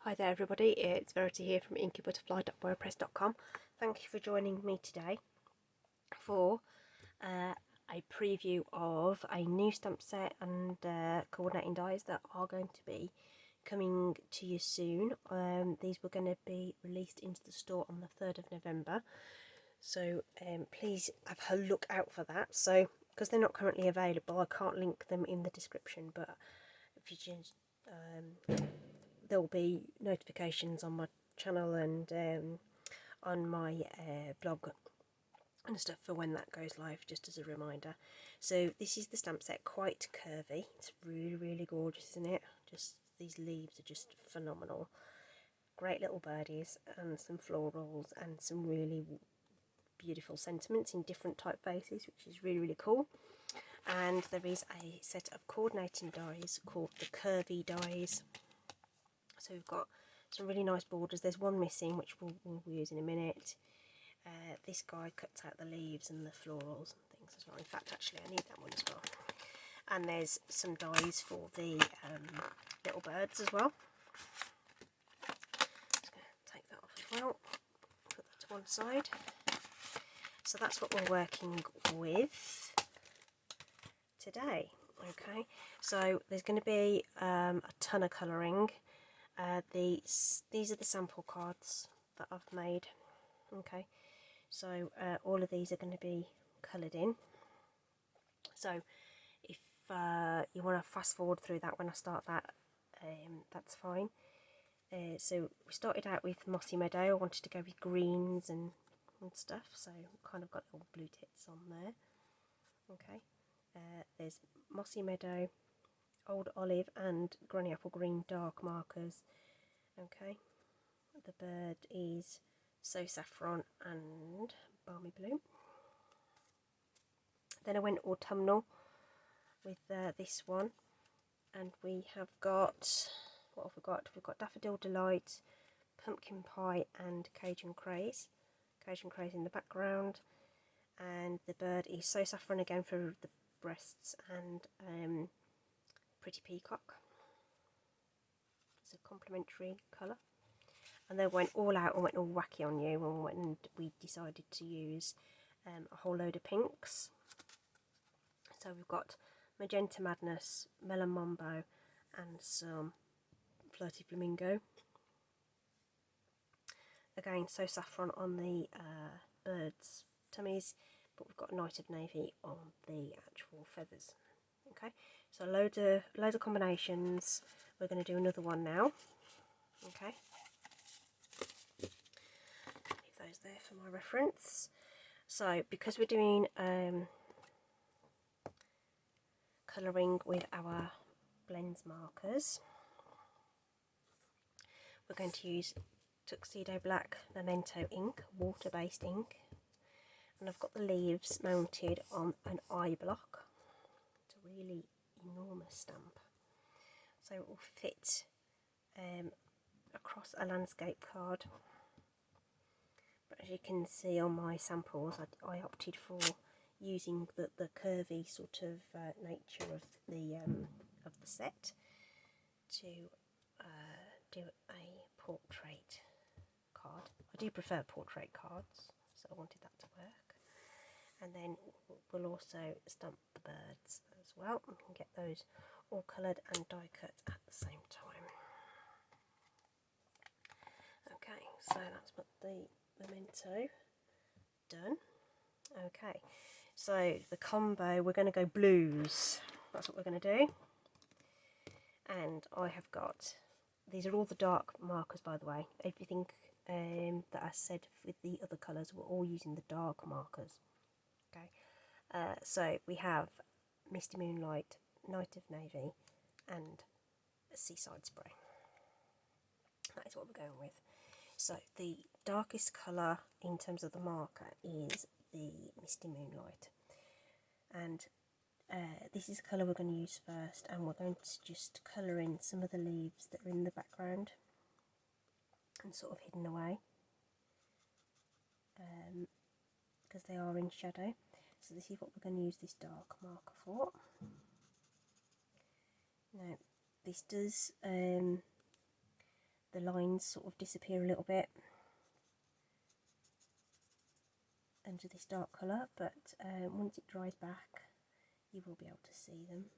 Hi there everybody, it's Verity here from inkybutterfly.wordpress.com. Thank you for joining me today for a preview of a new stamp set and coordinating dies that are going to be coming to you soon. These were going to be released into the store on the 3rd of November, so please have a look out for that. So because they're not currently available, I can't link them in the description, but if you just there will be notifications on my channel and on my blog and stuff for when that goes live, just as a reminder. So this is the stamp set Quite Curvy. It's really gorgeous, isn't it? Just these leaves are just phenomenal. Great little birdies and some florals and some really beautiful sentiments in different typefaces, which is really cool. And there is a set of coordinating dies called the Curvy dies. So we've got some really nice borders. There's one missing, which we'll use in a minute. This guy cuts out the leaves and the florals and things as well. In fact, actually, I need that one as well. And there's some dies for the little birds as well. Just going to take that off as well. Put that to one side. So that's what we're working with today. Okay, so there's going to be a ton of colouring. These are the sample cards that I've made. Okay, so all of these are going to be coloured in. So if you want to fast forward through that when I start that, that's fine. So we started out with Mossy Meadow. I wanted to go with greens and stuff, so kind of got little blue tits on there. Okay, there's Mossy Meadow, Old Olive and Granny Apple Green dark markers. Okay, the bird is So Saffron and Balmy Blue. Then I went autumnal with this one, and we have got, what have we got? We've got Daffodil Delight, Pumpkin Pie and Cajun Craze. Cajun Craze in the background, and the bird is So Saffron again for the breasts and Pretty Peacock. It's a complementary colour. And then went all out and went all wacky on you, and when we decided to use a whole load of pinks. So we've got Magenta Madness, Melon Mambo and some Flirty Flamingo. Again, So Saffron on the birds' tummies, but we've got Night of Navy on the actual feathers. Okay, so loads of combinations. We're going to do another one now. Okay, leave those there for my reference. So because we're doing colouring with our blends markers, we're going to use Tuxedo Black Memento ink, water-based ink, and I've got the leaves mounted on an eye block. It's a really enormous stamp, so it will fit across a landscape card. But as you can see on my samples, I opted for using the curvy sort of nature of the set to do a portrait card. I do prefer portrait cards, so I wanted that to work. And then we'll also stamp the birds as well. We can get those all coloured and die cut at the same time. Okay, so that's what the Memento done. Okay, so the combo, we're going to go blues. That's what we're going to do. And I have got, these are all the dark markers, by the way. Everything that I said with the other colours, we're all using the dark markers. Okay, so we have Misty Moonlight, Night of Navy and Seaside Spray. That is what we're going with. So the darkest colour in terms of the marker is the Misty Moonlight, and this is the colour we're going to use first, and we're going to just colour in some of the leaves that are in the background and sort of hidden away because they are in shadow. So this is what we're going to use this dark marker for. Now this does the lines sort of disappear a little bit under this dark colour, but once it dries back you will be able to see them.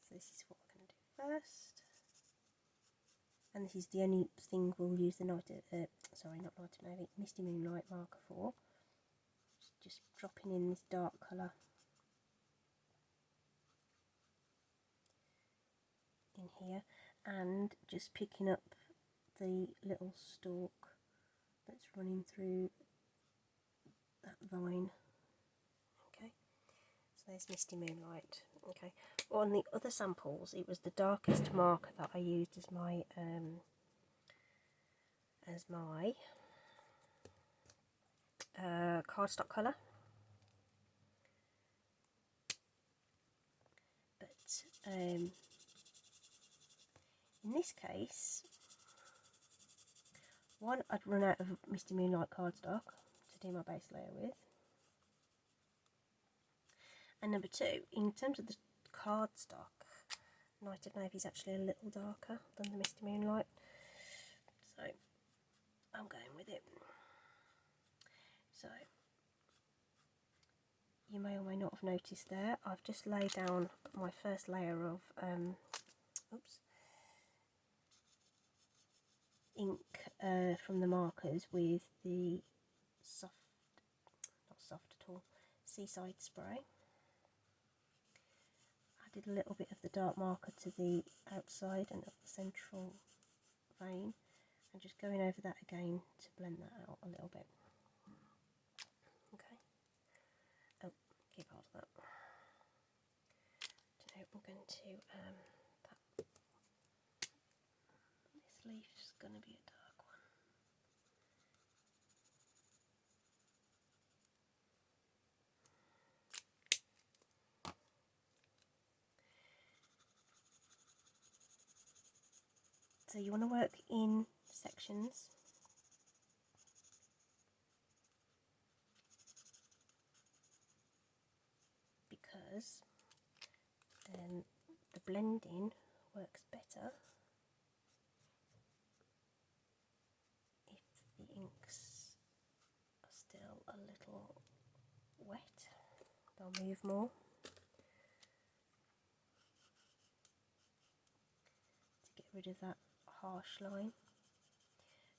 So this is what we're going to do first, and this is the only thing we'll use the Misty Moonlight marker for. Just dropping in this dark colour in here, and just picking up the little stalk that's running through that vine. Okay, so there's Misty Moonlight. Okay, on the other samples it was the darkest marker that I used as my cardstock colour, but in this case, one, I'd run out of Misty Moonlight cardstock to do my base layer with, and number two, in terms of the cardstock, Night of Navy is actually a little darker than the Misty Moonlight, so I'm going with it. So you may or may not have noticed there, I've just laid down my first layer of ink from the markers with the not soft at all, Seaside spray. Added a little bit of the dark marker to the outside and up the central vein, and just going over that again to blend that out a little bit. Okay. Oh, keep hold of that. So I'm going to this leaf's going to be a dark one. So you want to work in sections, because then the blending works better if the inks are still a little wet. They'll move more. To get rid of that harsh line.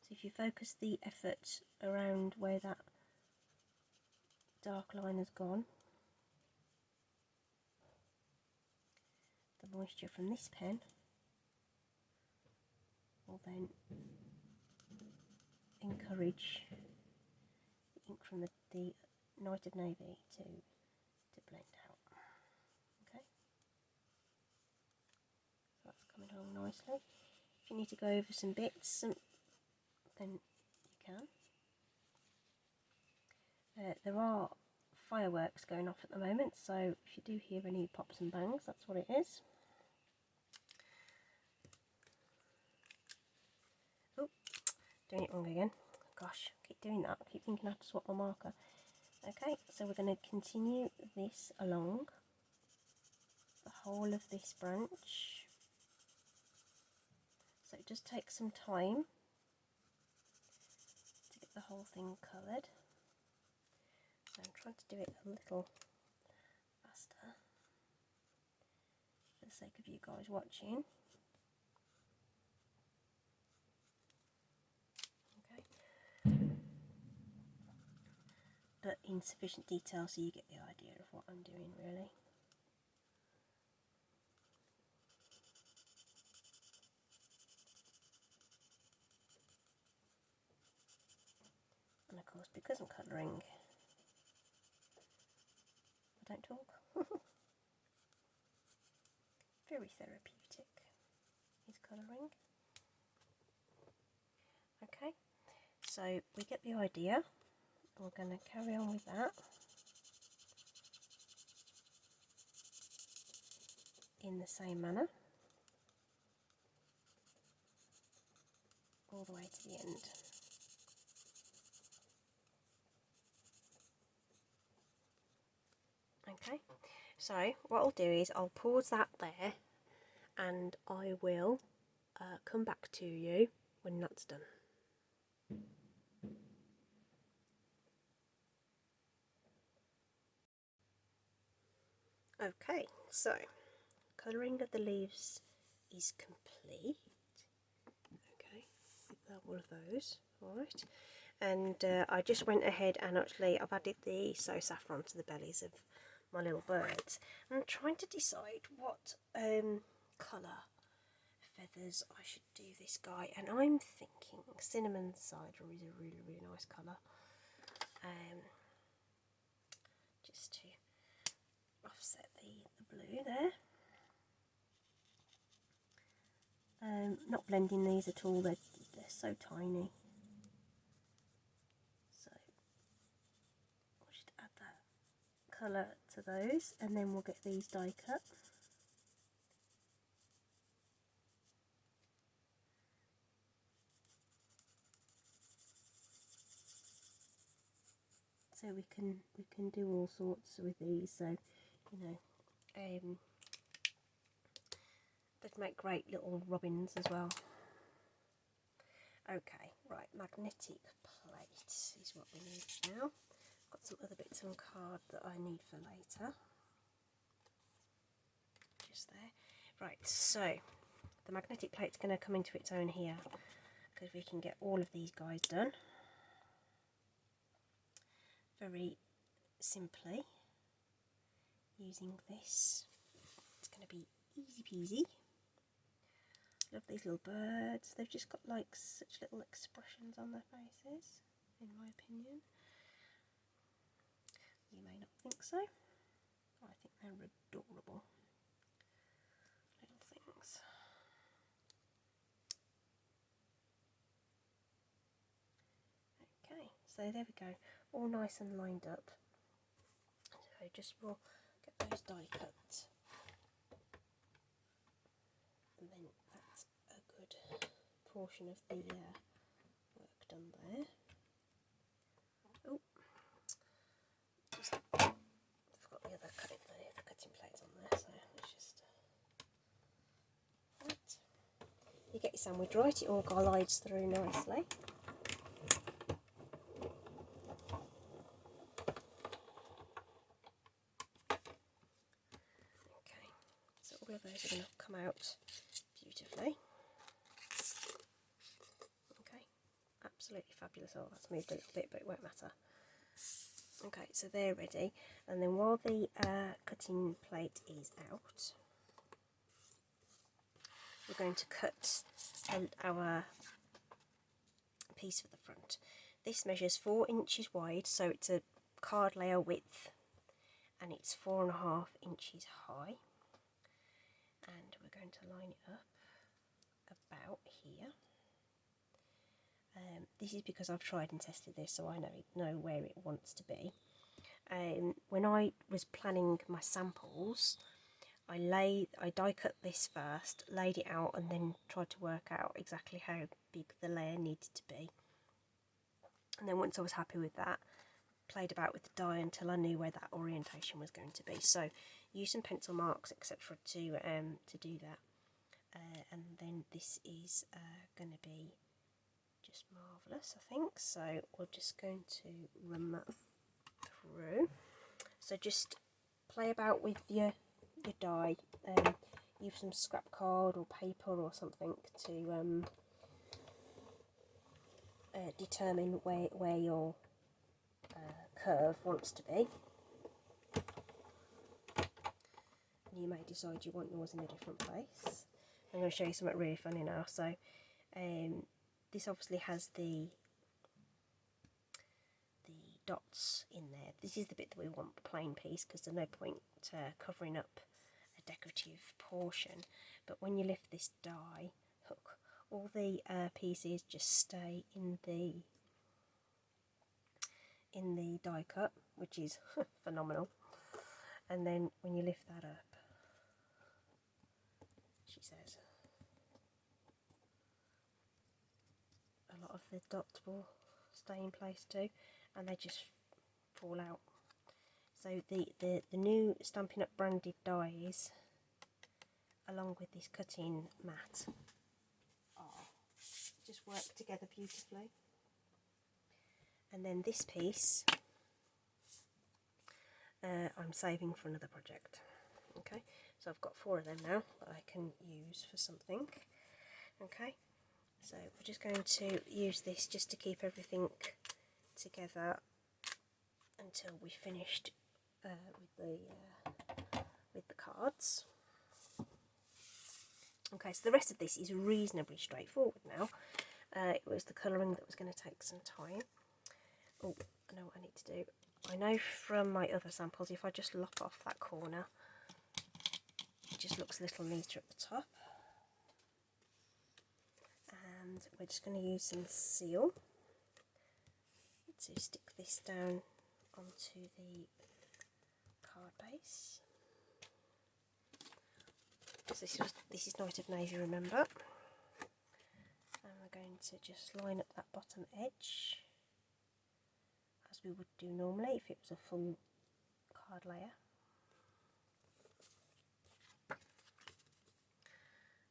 So if you focus the effort around where that dark line has gone, the moisture from this pen will then encourage the ink from the Night of Navy to blend out. Okay, so that's coming along nicely. If you need to go over some bits, then you can. There are fireworks going off at the moment, so if you do hear any pops and bangs, that's what it is. Oh, doing it wrong again. Gosh, I keep doing that. I keep thinking I have to swap my marker. Okay, so we're going to continue this along the whole of this branch. So it just takes some time to get the whole thing coloured. So I'm trying to do it a little faster for the sake of you guys watching. Okay, but in sufficient detail so you get the idea of what I'm doing, really. And of course, because I'm colouring, I don't talk. Very therapeutic is colouring. Okay, so we get the idea. We're going to carry on with that in the same manner all the way to the end. Okay, so what I'll do is I'll pause that there, and I will come back to you when that's done. Okay, so colouring of the leaves is complete. Okay, all of those, alright. And I just went ahead and actually I've added the So Saffron to the bellies of my little birds. I'm trying to decide what colour feathers I should do this guy, and I'm thinking cinnamon cider is a really, really nice colour. Just to offset the blue there. Not blending these at all, they're so tiny. So I'll just add that colour to those, and then we'll get these die cut. So we can do all sorts with these. So you know, they'd make great little robins as well. Okay, right, magnetic plate is what we need now. Got some other bits on card that I need for later. Just there. Right, so the magnetic plate's going to come into its own here because we can get all of these guys done very simply using this. It's going to be easy peasy. Love these little birds. They've just got like such little expressions on their faces, in my opinion. You may not think so. I think they're adorable little things. Okay, so there we go, all nice and lined up. So just we'll get those die cut, and then that's a good portion of the work done there. Oh, just forgot the other cutting plates on there, so let's just right. You get your sandwich right, it all glides through nicely. Okay, so all of those are going to come out beautifully. Okay, absolutely fabulous. Oh, that's moved a little bit, but it won't matter. Okay, so they're ready, and then while the cutting plate is out, we're going to cut our piece for the front. This measures 4 inches wide, so it's a card layer width, and it's 4.5 inches high. And we're going to line it up about here. This is because I've tried and tested this, so I know where it wants to be. When I was planning my samples, I die cut this first, laid it out, and then tried to work out exactly how big the layer needed to be. And then once I was happy with that, played about with the die until I knew where that orientation was going to be. So use some pencil marks, etc. to do that. And then this is going to be just marvellous, I think. So we're just going to run that through. So just play about with your die. Use some scrap card or paper or something to determine where your curve wants to be. You may decide you want yours in a different place. I'm going to show you something really funny now. So this obviously has the dots in there. This is the bit that we want plain piece because there's no point covering up a decorative portion. But when you lift this die hook, all the pieces just stay in the die cut, which is phenomenal. And then when you lift that up, she says, a lot of the dots will stay in place too, and they just fall out. So the new Stampin' Up branded dies along with this cutting mat just work together beautifully. And then this piece I'm saving for another project. Okay, so I've got 4 of them now that I can use for something. Okay, so we're just going to use this just to keep everything together until we finished with the cards. Okay, so the rest of this is reasonably straightforward now. It was the colouring that was going to take some time. Oh, I know what I need to do. I know from my other samples, if I just lop off that corner, it just looks a little neater at the top. And we're just going to use some seal to stick this down onto the card base. So this is Night of Navy, remember? And we're going to just line up that bottom edge as we would do normally if it was a full card layer.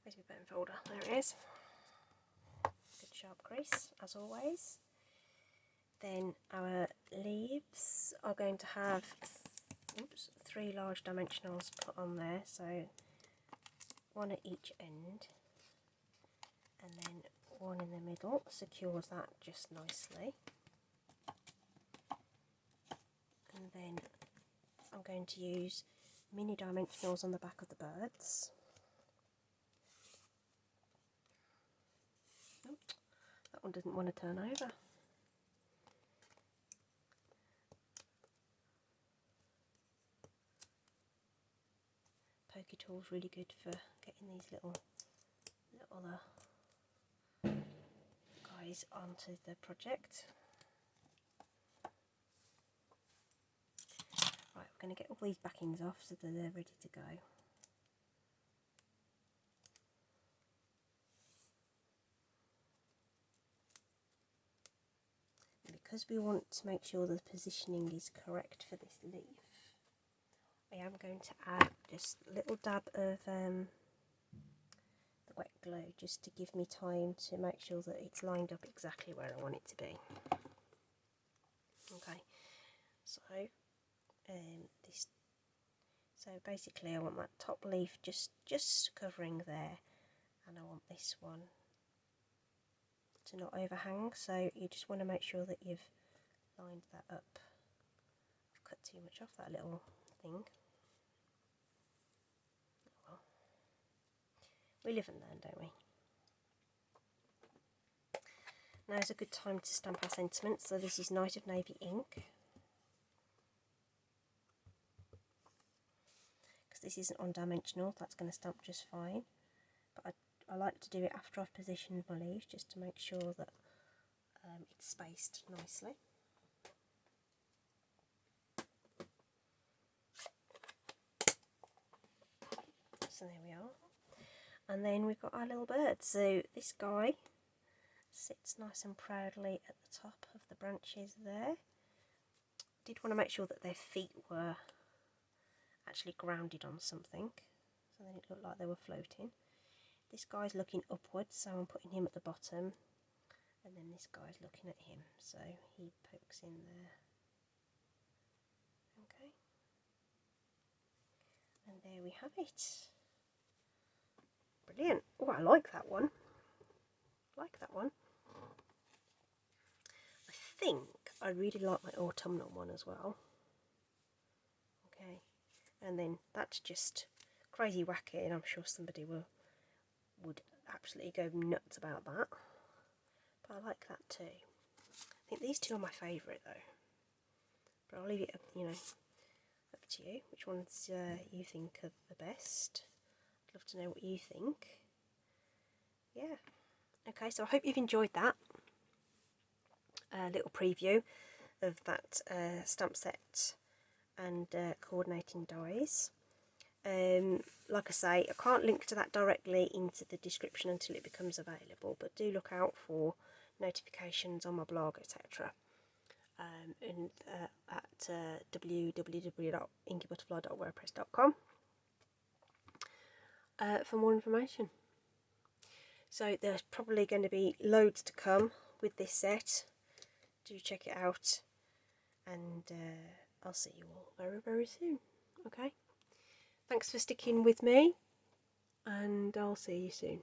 Where's my pen folder? There it is. Good sharp crease as always. Then our leaves are going to have 3 large dimensionals put on there, so 1 at each end, and then 1 in the middle secures that just nicely. And then I'm going to use mini dimensionals on the back of the birds. Oh, that one doesn't want to turn over. Pokey tool's really good for getting these little guys onto the project. Right, we're going to get all these backings off so that they're ready to go. And because we want to make sure the positioning is correct for this leaf, I am going to add just a little dab of the wet glue just to give me time to make sure that it's lined up exactly where I want it to be. Okay, so so basically I want that top leaf just covering there, and I want this one to not overhang, so you just want to make sure that you've lined that up. I've cut too much off that little thing. Well, we live and learn, don't we? Now is a good time to stamp our sentiments. So this is Night of Navy ink. Because this isn't on dimensional, that's going to stamp just fine. But I like to do it after I've positioned my leaves, just to make sure that it's spaced nicely. So there we are. And then we've got our little bird. So this guy sits nice and proudly at the top of the branches there. Did want to make sure that their feet were actually grounded on something, so then it looked like they were floating. This guy's looking upwards, so I'm putting him at the bottom, and then this guy's looking at him, so he pokes in there. Okay, and there we have it. Brilliant. Oh, I like that one. I like that one. I think I really like my autumnal one as well. Okay, and then that's just crazy wacky, and I'm sure somebody would absolutely go nuts about that. But I like that too. I think these 2 are my favourite though. But I'll leave it, up to you. Which ones you think are the best? I'd love to know what you think. Yeah. Okay, so I hope you've enjoyed that little preview of that stamp set and coordinating dies. Like I say, I can't link to that directly into the description until it becomes available, but do look out for notifications on my blog, etc. At www.inkybutterfly.wordpress.com. for more information. So there's probably going to be loads to come with this set. Do check it out, and I'll see you all very, very soon. Okay, thanks for sticking with me, and I'll see you soon.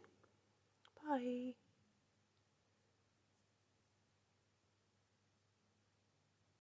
Bye.